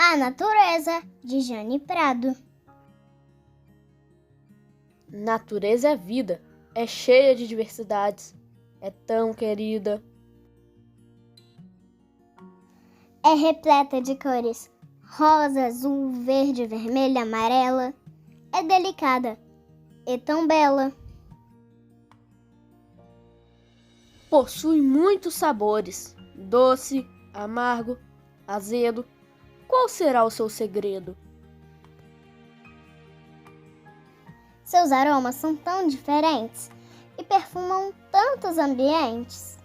A Natureza, de Jane Prado. Natureza é vida, é cheia de diversidades, é tão querida. É repleta de cores, rosa, azul, verde, vermelha, amarela. É delicada e tão bela. Possui muitos sabores, doce, amargo, azedo. Qual será o seu segredo? Seus aromas são tão diferentes e perfumam tantos ambientes.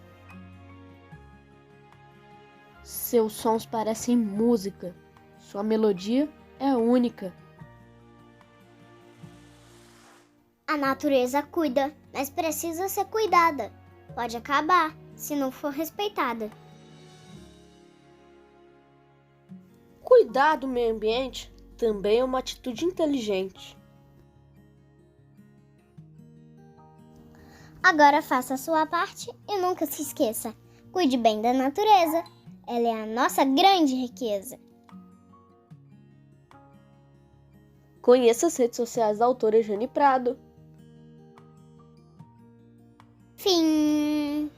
Seus sons parecem música, sua melodia é única. A natureza cuida, mas precisa ser cuidada. Pode acabar se não for respeitada. Cuidar do meio ambiente também é uma atitude inteligente. Agora faça a sua parte e nunca se esqueça. Cuide bem da natureza. Ela é a nossa grande riqueza. Conheça as redes sociais da autora Jane Prado. Fim.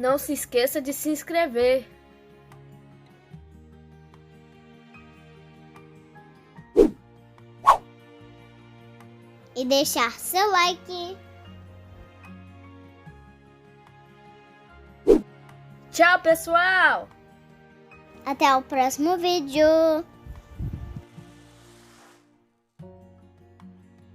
Não se esqueça de se inscrever. E deixar seu like. Tchau, pessoal! Até o próximo vídeo.